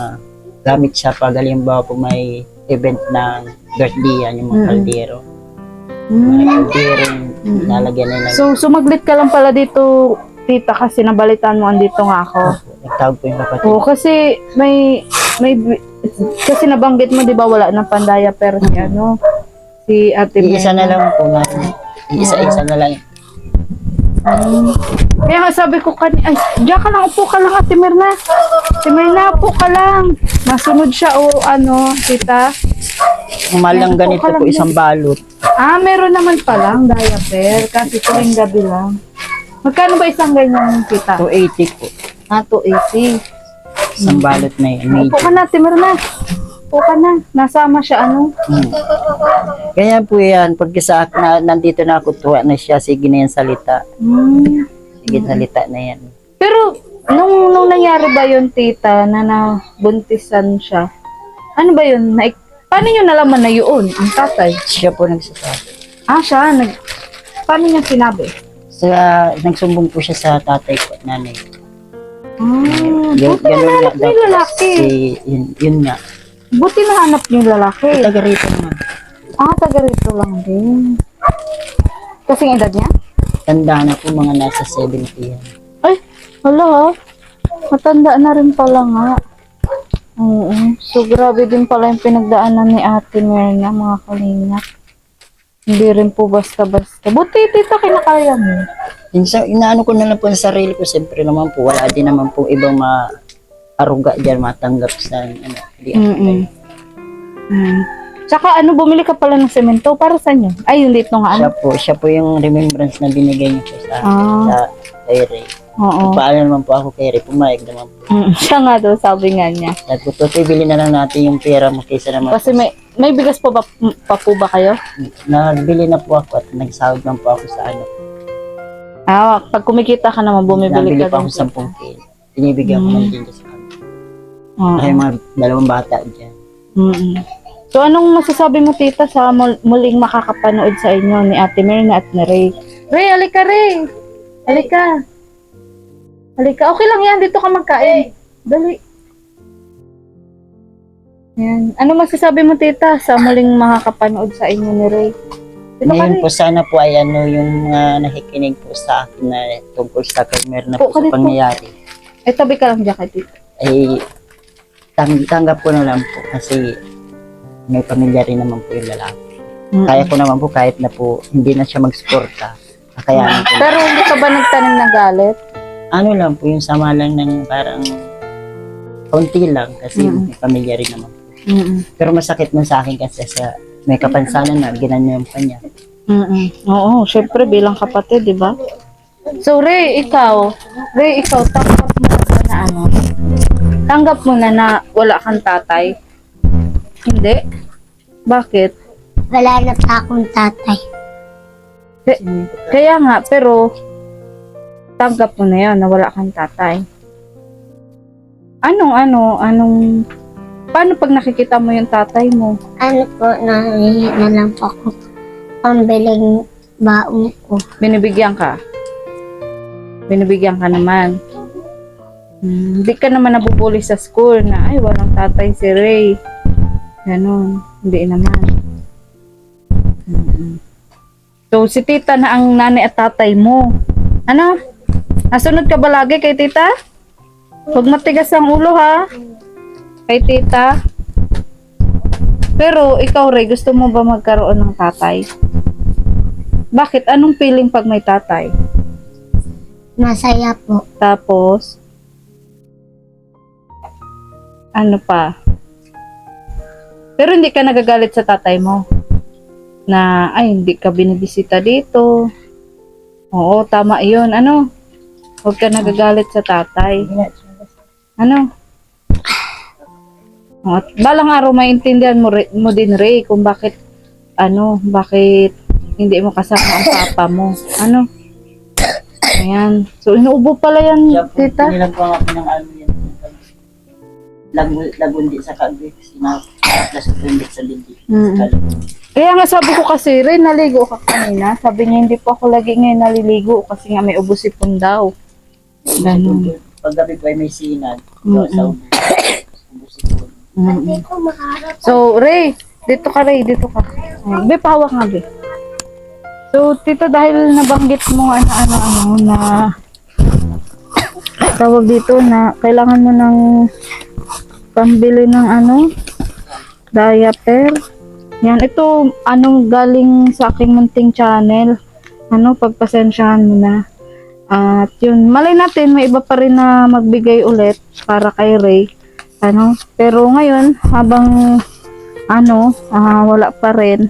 gamit siya pag halimbawa po may event ng birthday yan, yung mga kaldero. Mga kaldero yung nalagyan nila. So, sumaglit ka lang pala dito, tita, kasi nabalitaan mo andito nga ako. Nagtawag po yung kapatid. Oo, kasi kasi nabanggit mo, di ba, wala nang pandaya, pero si Ate Iisa na Myrna. lang po na. Isa na lang. Kaya nga sabi ko ay, diyan ka lang, upo ka lang, Ate Myrna. Ate Myrna, upo ka lang. Nasunod siya, tita. Malang ganito ka lang po, isang balot. Meron naman palang diaper, kasi tuwing gabi lang. Magkano ba isang ganyan, tita? 280 po. 280. Isang balot na yun. Upo ka na, Ate Myrna. Upo ka na. Nasama siya, Kaya po yan, pagka sa akin nandito na ako, tuwa na siya, sige na yan salita. Sige salita na yan. Pero, nung nangyari ba yun, tita, na nabuntisan siya, ano ba yun? Paano nyo nalaman na yun, ang tatay? Siya po nagsasabi. Siya, paano niya sinabi? Nagsumbong po siya sa tatay ko at nanay. Buti nahanap niyo yung lalaki. Yun nga. Buti nahanap niyo yung lalaki. Taga rito naman. Taga rito lang din. Kasing edad niya? Tanda na po, mga nasa 70 yan. Ay, hala, matanda na rin pala nga. Oo. So, grabe din pala yung pinagdaanan ni Ate Myrna, mga kalingap. Hindi rin po basta-basta. Buti, tita, kinakaya mo. Inaano ko na lang po sa sarili ko, siyempre naman po, wala din naman po ibang maaruga dyan, matanggap sa Tsaka bumili ka pala ng semento para sa inyo? Ay, yung dito nga Siya po yung remembrance na binigay niyo po sa kay Ray. Oo. Paalam naman po ako kay Ray, pumayag naman po. Siya nga daw, sabi nga niya. Sabi ko, Totoy, bilhin na lang natin yung pera mo kaysa naman Kasi may bigas pa po ba kayo? nagbili na po ako at nagsahod lang po ako sa Pag kumikita ka naman, bumibili nabili ka pa ako din. 10 kilo. Binibigyan ko ng dinda sa kanila. Oo. Ay, mga dalawang bata dyan. So, anong masasabi mo, tita, sa muling makakapanood sa inyo ni Ate Myrna at ni Ray? Ray, halika, Ray! Halika. Halika. Okay lang yan. Dito ka magkain. Dali. Yan. Ano masasabi mo, tita, sa muling makakapanood sa inyo ni Ray? Dito ka, Ngayon Ray. po sana po ay yung nakikinig po sa akin na tungkol sa kay Myrna Po, po sa dito. pangyayari. Tabi ka lang dyan kay tita. Ay tanggap ko na lang po kasi may pamilya rin naman po yung lalaki. Kaya ko naman po kahit na po hindi na siya magsuporta. Kakayanin ko. Pero hindi ka ba nagtanim ng galit? Ano lang po yung sama lang ng parang konti lang kasi may pamilya rin naman po. Pero masakit man sa akin kasi may kapansanan na ginanyan pa niya. Oo, syempre bilang kapatid, di ba? So, Ray, ikaw, tanggap mo na tanggap mo na wala kang tatay? Hindi? Bakit? Wala na pa akong tatay. Kaya nga, pero tanggap mo na yun na wala kang tatay. Paano pag nakikita mo yung tatay mo? Nahihi na lang po ako pambiling baong ko. Binibigyan ka? Binibigyan ka naman. Hindi ka naman nabubuli sa school na, ay, walang tatay si Ray. Ganon. Hindi naman. So, si tita na ang nanay at tatay mo. Nasunod ka ba lagi kay tita? Huwag matigas ang ulo, ha? Kay tita. Pero ikaw, Ray, gusto mo ba magkaroon ng tatay? Bakit? Anong feeling pag may tatay? Masaya po. Tapos, ano pa? Pero hindi ka nagagalit sa tatay mo? Na, ay, hindi ka binibisita dito. Oo, tama yun. Ano? Huwag ka nagagalit sa tatay. Ano? At balang araw maintindihan mo din, Ray, kung bakit hindi mo kasama ang papa mo. Ano? Ayan. So, inuubo pala yan, Siya po, tita. pinilagpang ako ng ano yan. Lagundi sa kagwe. Sinaplas ko yung sa lindi. Kaya nga sabi ko kasi, Ray, naligo ka kanina. Sabi niya, hindi po ako lagi ngayon naliligo kasi nga may ubusipon daw. Ganun. Paggabi po ay may sinag. Mm-mm. Sa ubusipon. So, Ray, dito ka, Ray, dito ka. Be, pahawak nga, Be. So, tita, dahil nabanggit mo na tawag dito na kailangan mo ng pambili ng diaper. Yan, ito, galing sa aking munting channel. Pagpasensyahan mo na. At yun, malay natin, may iba pa rin na magbigay ulit para kay Ray. Pero ngayon, habang wala pa rin.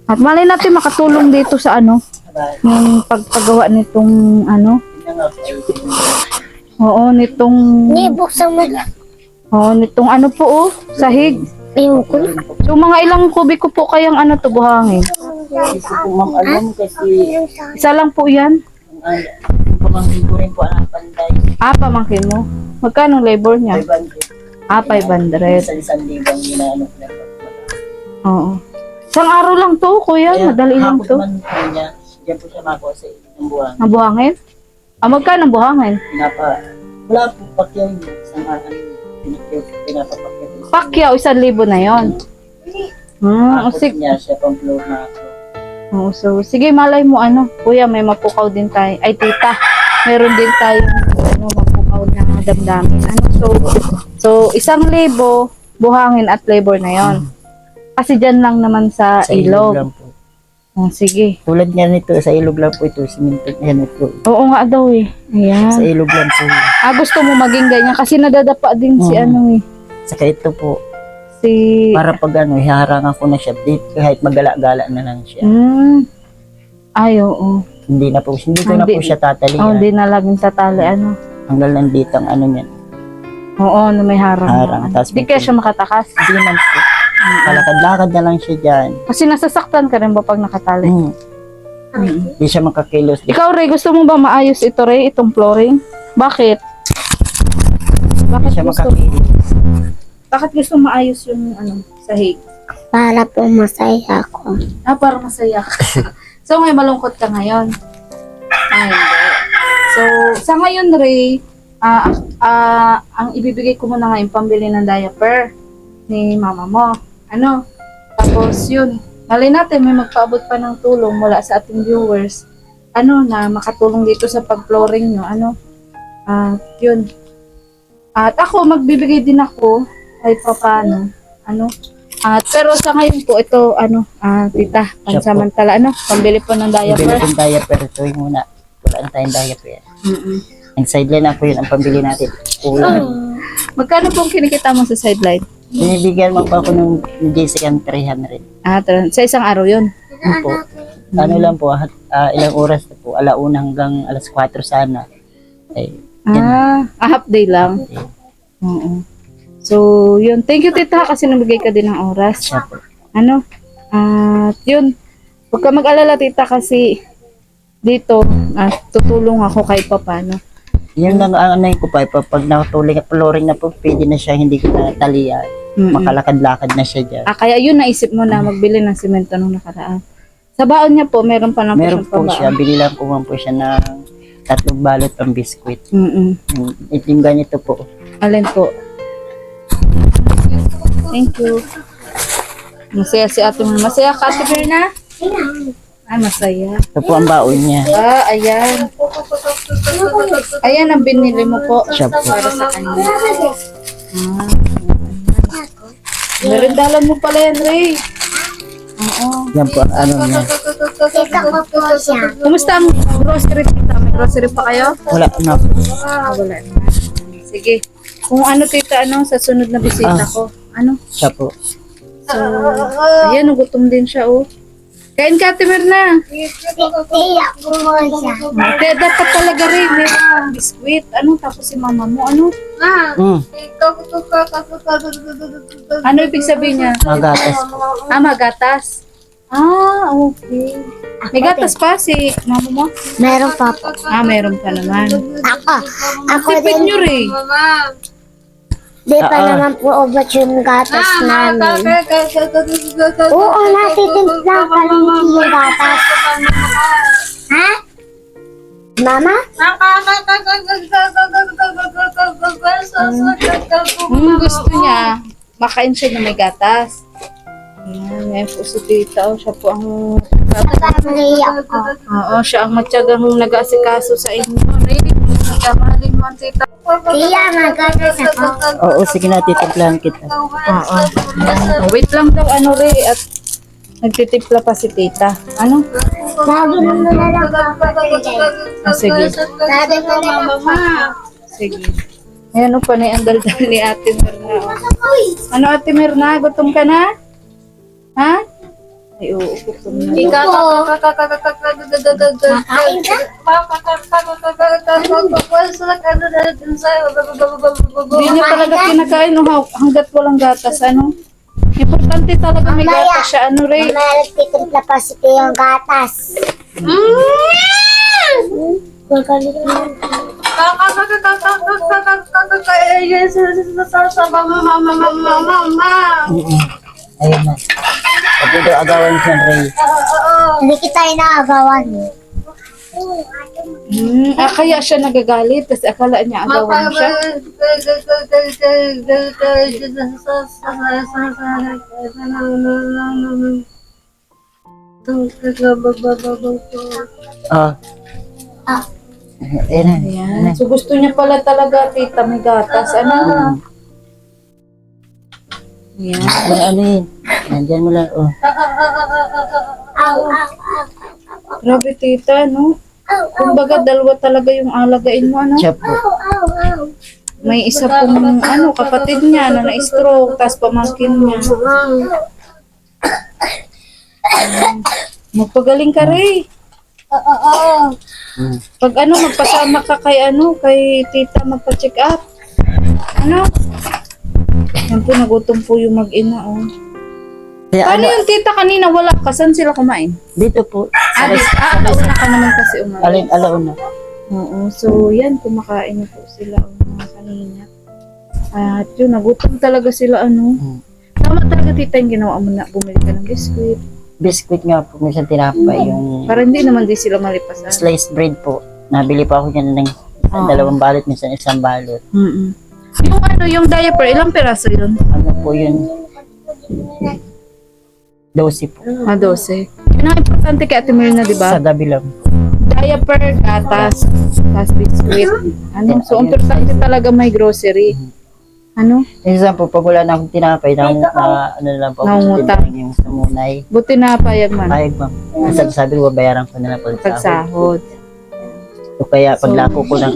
At malay natin makatulong dito sa yung pagpagawa nitong nitong Buksan mo na. nitong sahig. Ayoko. So mga ilang kubiko po kayang buhangin? Kasi po ma'am, alam kasi Isa lang po yan. yung pamangkin ko rin po ang panday. Pamangkin mo. Magkano labor niya? 500. 500. Isang libang ginaano ko lang. Oo. Isang araw lang to, kuya. Madali lang to. Hapon man po niya, diyan po siya makuha sa ng buwan. Ang buhangin? Magkano ang buhangin? Wala po pakyaw yun. Isang pinapapakyaw. Pakyaw, 1,000 na yon. Tapos Sige. niya siya pang floor na ako. So, sige, malay mo kuya, may mapukaw din tayo. Ay, tita, meron din tayong mapukaw na damdamin. So 1,000 buhangin at labor na yon. Kasi dyan lang naman sa Sa ilog ilog. lang po. Sige. Tulad nga nito, sa ilog lang po ito. Siminto yan ito. Oo nga daw eh. Sa Ayan. ilog lang po. Gusto mo maging ganyan kasi nadadapa din si Saka ito po, si para pag iharangan ko na siya dito, kahit magala-gala na lang siya. Ay, oo. Hindi na po, hindi ko na Hindi. po siya tatalian. Hindi na laging tatali, Hanggang nandito ang niya. Oo, na may harang. Harang, tapos Hindi may kaya siya makatakas. Hindi naman po. Kalakad-lakad na lang siya dyan. Kasi nasasaktan ka rin ba pag nakatali? Hindi siya makakilos. Ikaw, Ray, gusto mo ba maayos ito, Ray, itong flooring? Bakit? Hindi Bakit siya gusto? makakilos. Bakit gusto maayos yung sahig? Para po masaya ako. Para masaya ka. So, ngayon malungkot ka ngayon? Ay, hindi. So, sa ngayon, Ray, ang ibibigay ko muna ngayon, pambili ng diaper ni mama mo. Tapos yun, malay natin may magpaabot pa ng tulong mula sa ating viewers. Na makatulong dito sa pag-flooring nyo. Yun. At ako, magbibigay din ako kahit pa paano. Pero sa ngayon po, ito, tita, pansamantala, pambili po ng Bibili diaper. kong diaper. Ito yung muna. Wala na tayong diaper. Ang sideline na po yun ang pambili natin. Kulang. Magkano pong kinikita mo sa sideline? Binibigyan mo pa ako ng JC ang 300. Sa isang araw yun. Yun po. Lang po, ilang oras na po. 1:00 hanggang 4:00 sana. Ay, Half day lang. okay. Oo. So, yun. Thank you, tita, kasi nabigay ka din ng oras. Siya po. Yun. Huwag ka mag-alala, tita, kasi dito, tutulong ako kahit pa paano. Yun lang ang ko pa. Pag nakatuling at flooring na po, pwede na siya, hindi ko na talian. Makalakad-lakad na siya dyan. Kaya yun, naisip mo na magbili ng simento nung nakaraan. Sa baon niya po, meron pa lang Meron po po siya, siyang binilang ko man po siya ng 3 balot pang biskwit. pabaon. Ito yung ganito po. Alin po? Thank you. Masaya si Ate Mel. Masaya ka, Ate Berna? Masaya. Ito po ang baon niya. Ayan. Ayan ang binili mo po. Siya po. Para sa kanya. Merindalan mo pala yan, Ray. Oo. Yan po ang ano niya. Tita ko po siya. Kumusta ang grocery, tita? May grocery pa kayo? Wala na po. Wala na. Sige. Kung ano, tita, ano, sa sunod na bisita ko. Ano? Siya po. So, ayan, nagutom din siya, oh. Kain ka, Ate Mirna. Tita ko po siya. Kaya dapat talaga rin, meron biskuit. Ano, tapos si mama mo, ano? Mm. Ano ibig sabihin niya? Magatas. Magatas. Okay. May gatas pa si mama mo? Meron pa po. Meron pa naman. Ako Tipid din. nyo rin. Di pa naman po ubot yung gatas namin. Oo, natitimpla pa rin yung gatas. Ha? Mama? Gusto niya, makain siya na may gatas. Ayan, ngayon po si tita. Siya po ang... Nagkamali ako. Oo, siya ang matyagang nag-aasikaso sa inyo. Rin, nagkamahalin mo ang tita. Tiya, magatas ako. Oo, sige na, titimplahan kita. Wait lang daw, ano Ray, at nagtitimpla pa si tita. Ano? Sabi mo na lang ako. Sige. Sabi mo na lang ako. Sige. Ayan o, panay ang daldal ni Ate Mirna. Ano Ate Mirna, gutom ka na? Ha? Ay, oo, gutom na. Makain ka? Hindi niya talaga kinakain no, hanggat walang gatas. Ano? Importante talaga may gatas siya. Ano, Ray? Mamaya nagtitimpla pa si Tiya yung gatas. Magaling naman. Ayun na. Pag ito agawan siya, Ray. Hindi kita inaagawan. Kaya siya nagagalit kasi akala niya agawan siya. Ayun na. Ayan. So gusto niya pala talaga, tita, may gatas. Ano? Ayan. Ano yun? Nandyan mo lang. Oh. Grabe, tita, no? Kumbaga, dalawa talaga yung alagain mo, ano? Siya po. May isa pong, kapatid niya na na-stroke, tapos pamangkin niya. Magpagaling ka, Ray. Mm. Pag magpasama ka kay tita, magpa-check up. Ano? Yan po, nagutom po yung mag-ina, oh. Kaya Paano yung tita kanina? Wala ka. Saan sila kumain? dito po. Alauna ka naman kasi umalis. Alauna. Oo. So, yan. Kumakain na po sila mga kanina. At yun, nagutom talaga sila, Mm. Tama talaga, tita, yung ginawa mo na bumili ka ng biskuit. Biscuit nga po, minsan tinapay yung Para hindi naman di sila malipasan. sliced bread po. Nabili pa ako dyan ng Oo. 2 balot, minsan 1 balot. Yung diaper, ilang piraso yun? Ano po yun? 12 po. 12. Yun ang importante kay Ate Mirna, di ba? Sa gabi lang. Diaper, gatas, tas biskuit. So, importante talaga may grocery. Minsan po, pag wala na akong tinapay, ano lang po, Nangungutang. yung sa munay. Buti na payag man. Ayag ma'am. Minsan sabi ko, bayaran ko na lang po sa Pagsahod. O kaya paglako ko ng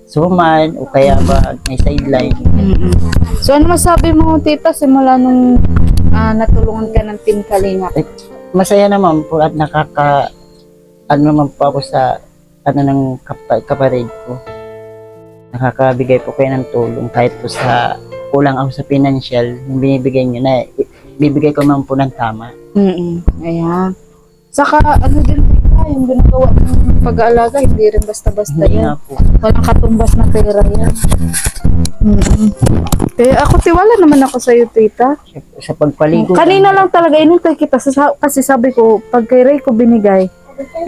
suman, o kaya ba may sideline. So, ano masabi mo, tita, simula nung natulungan ka ng Team Kalingap? Masaya naman po at naman po ako sa ng kaparid ko. Nakakabigay po kayo ng tulong kahit po sa kulang ako sa financial, yung binibigay nyo na bibigay ko man po ng tama. Ayan. Saka, din tita, yung ginagawa ng pag-aalaga, hindi rin basta-basta Hindi yan. nga po. Walang katumbas na pera yan. Kaya ako, tiwala naman ako sa'yo, tita. Sa pagpaligo. Kanina lang talaga inintay kita kasi sabi ko, pag kay Ray ko binigay,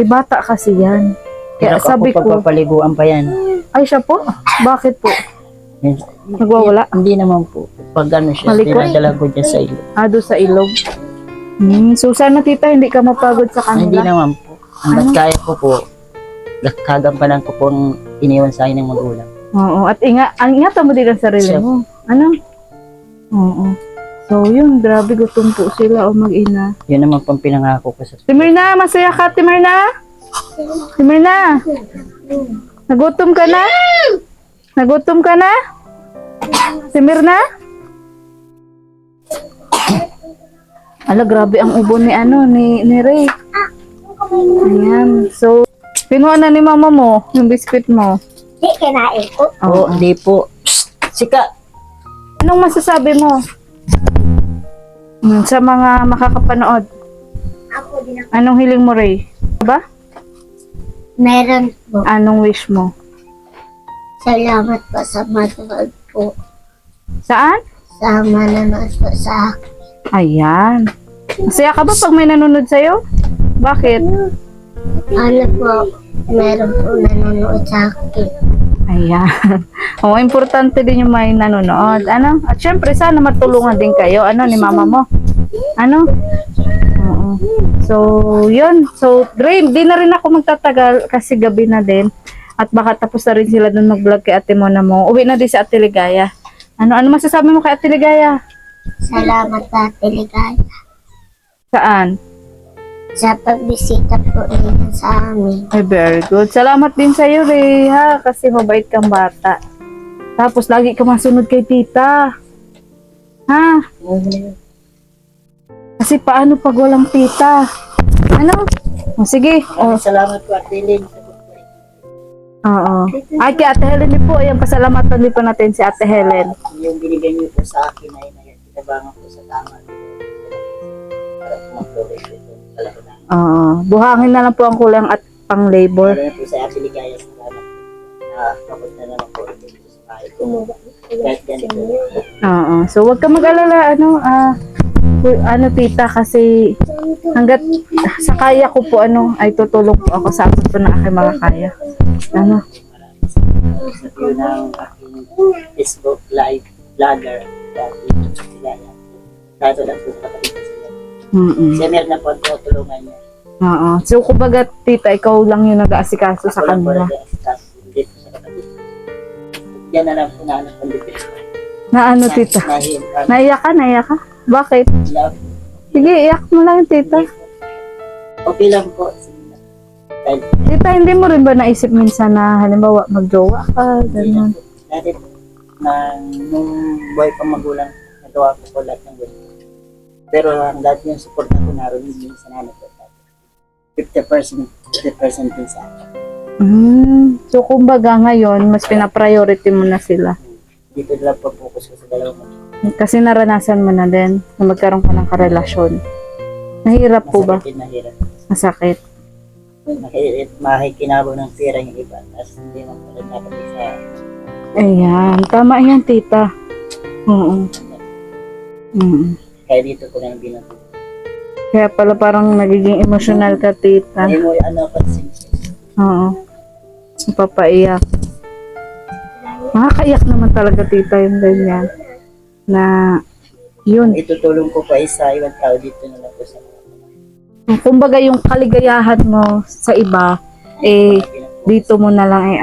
bata kasi yan. Kaya sabi ko, pagpapaliguan pa yan. ay siya po? Bakit po? Nagwawala? Hindi naman po. Pag siya, Malikot? dinadala ko dyan sa ilo. Doon sa ilog. So sana tita, hindi ka mapagod sa Hindi kanila. naman po. Hanggat kaya ko po, kagampanan ko po ang iniwan sa akin ng magulang. Oo, at ingatan mo din ang sarili Siya. mo. Oo. So, yun, grabe, gutom po sila o mag-ina. Yun naman pang pinangako ko sa Timirna, masaya ka, Timirna? Timirna, nagutom ka na? Nagutom ka na? Timirna? Ala, grabe ang ubo ni ni Ray. Ayan. So, pinuha na ni mama mo yung biscuit mo. Di kinain po. Oo, hindi po. Psst, sika! Anong masasabi mo? Sa mga makakapanood. Ako din ako. Anong hiling mo, Ray? Ba? Meron po. Anong wish mo? Salamat po sa manood po. Saan? Sa manood po sa akin. Ayan. Masaya ka ba pag may nanonood sa'yo? Bakit? Ano po, meron po nanonood sa akin. Ayan. Oo, importante din yung may nanonood. Ano? At syempre, sana matulungan din kayo. Ano, ni mama mo? Ano? Oo. So, yun. So, Ray, di na rin ako magtatagal kasi gabi na din. At baka tapos na rin sila dun mag-vlog kay Ate Mona mo. Uwi na din si Ate Ligaya. Ano masasabi mo kay Ate Ligaya? Salamat sa Teligaya. Saan? Sa pagbisita po ninyo sa amin. Ay, very good. Salamat din sa'yo, Ray, ha? Kasi mabait kang bata. Tapos, lagi ka masunod kay tita. Ha? Kasi paano pag walang tita? Ano? O, sige. O, Salamat po, Ate Lynn. oo. Ay, kay Ate Helen din po. Ayan, pasalamatan din po natin si Ate Helen. Yung binigay niyo po sa akin ay kinabangan po sa tama. Para po mag-progress ito. Talaga na. Oo. Buhangin na lang po ang kulang at pang-labor. Lalo na po sa Ate Ligaya sa lalat. Kapunta na lang po ito sa bahay ko. Kahit ganito. Oo. So, wag ka mag-alala, tita, kasi hanggat sa kaya ko po, ay tutulong po ako sa abot po ng aking mga kaya. Ano? Sa view ng aking Facebook live vlogger. Dati Ligaya. Kaso lang po sa kapatid ko sila. Siya meron na po ang tutulungan niya. Oo. So, kumbaga, tita, ikaw lang yung nag-aasikaso sa kanila. Hindi po sa kapatid. Yan na lang po na anak ng dipit. Na ano, tita? Naiyak ka? Bakit? Love. Sige, iyak mo lang, tita. Okay lang po. Dahil Tita, hindi mo rin ba naisip minsan na, halimbawa, magjowa ka, gano'n? dati po, nung buhay pa magulang, nagawa ko po lahat ng gusto. Pero ang dati yung support na ko naroon din sa nanay ko. 50% din sa akin. So, kumbaga ngayon, mas pinapriority mo na sila. Dito lang po focus ko sa dalawang mag- Kasi naranasan mo na din na magkaroon ka ng karelasyon. Nahirap po ba? Masakit din mahirap. Masakit. Makikinabang ng pera yung iba. Tapos hindi mo pala dapat sa Ayan, tama yan, tita. Oo. kaya dito ko lang binago. Kaya pala parang nagiging emotional ka, tita. Ay mo ano pa Oo. Napapaiyak. Nakakaiyak naman talaga, tita, yung ganyan. Na, yun. itutulong ko pa isa ibang tao dito na lang po sa Kumbaga yung kaligayahan mo sa iba, dito mo na lang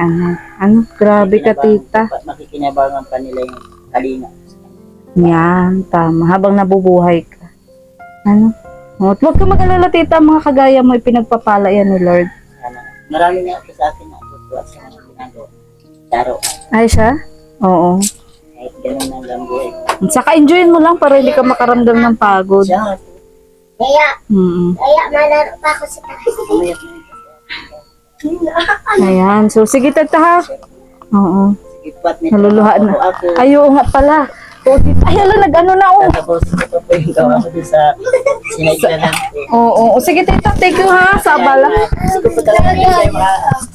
ano, grabe ka, tita. Makikinabangan pa nila yung kalinga. Yan, tama. Habang nabubuhay ka. Ano? Huwag ka mag-alala, tita. Mga kagaya mo, ipinagpapala yan ni Lord. Sana. Marami nga po sa akin na tutuwa sa mga ginagawa. Taro. Ay siya? Oo. Kahit ganun lang lang buhay. Saka enjoyin mo lang para hindi ka makaramdam ng pagod. Siya, Kaya, Mm. malaro pa ako sa taas. umayak na. Ayan. So, sige, tita, ha? Oo. Sige pat nito. Naluluha na. Ako. Ay, oo nga pala. Oo, tita. Ay, ala, nag-ano na, oh. Tapos ito po yung gawa ko dun sa sinigla lang. Oo. Sige, tita. Thank you, ha? Sa bala. Gusto ko talaga kayo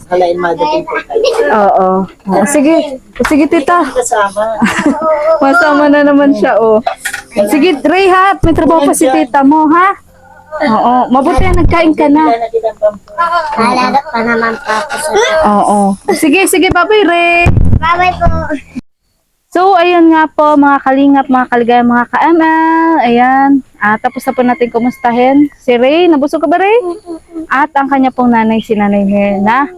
halain madating po tayo. Oo. Sige. Sige, tita. Kasama. Masama na naman siya, oh. Sige, Ray, ha? May trabaho pa si tita mo, ha? Oo. Mabuti na nagkain ka na. Wala na kitang pampo. Malaro pa naman pa ako sa taas. Oo. Sige, bye-bye, Ray. Bye-bye po. So, ayun nga po, mga kalingap, mga kaligaya, mga ka-ML. Ayan. Tapos na po natin kumustahin. Si Ray, nabusog ka ba, Ray? At ang kanya pong nanay, si Nanay Herna.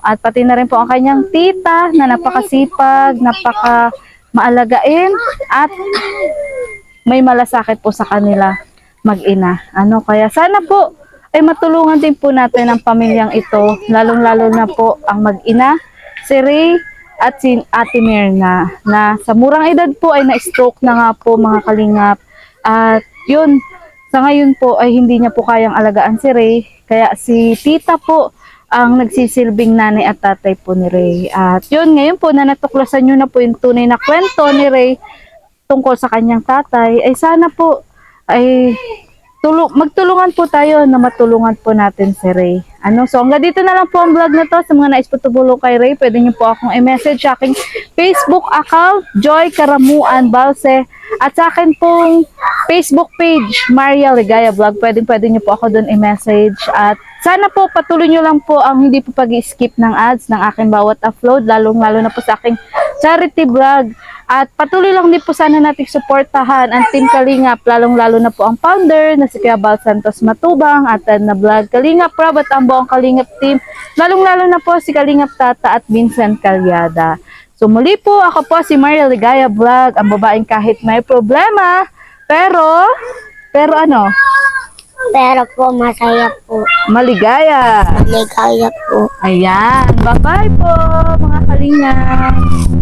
At pati na rin po ang kanyang tita na napakasipag, napaka-maalagain. At may malasakit po sa kanila mag-ina. Ano, kaya sana po ay matulungan din po natin ang pamilyang ito, lalong-lalo na po ang mag-ina, si Ray at si Ate Mirna, na sa murang edad po ay na-stroke na nga po mga kalingap. At yun, sa ngayon po ay hindi niya po kayang alagaan si Ray, kaya si tita po ang nagsisilbing nanay at tatay po ni Ray. At yun, ngayon po na natuklasan nyo na po yung tunay na kwento ni Ray tungkol sa kanyang tatay, ay sana po ay magtulungan po tayo na matulungan po natin si Ray. Ano? So hanggang dito na lang po ang vlog na to. Sa mga nais po tumulong kay Ray, pwede niyo po akong i-message sa aking Facebook account, Joy Karamuan Balse. At sa akin pong Facebook page, Maria Ligaya Vlog, pwede niyo po ako doon i-message. At sana po patuloy niyo lang po ang hindi po pag-skip ng ads ng aking bawat upload, lalong-lalo na po sa aking charity vlog. At patuloy lang din po sana nating suportahan ang Team Kalingap, lalong-lalo na po ang founder na si Kuya Bal Santos Matubang at na vlog Kalingap Rob at ang buong Kalingap team, lalong-lalo na po si Kalingap Tata at Vincent Calyada. So muli po, ako po si Maria Ligaya Vlog, ang babaeng kahit may problema, pero ano? Pero po, masaya po. Maligaya. Maligaya po. Ayan, bye-bye po mga Kalingap.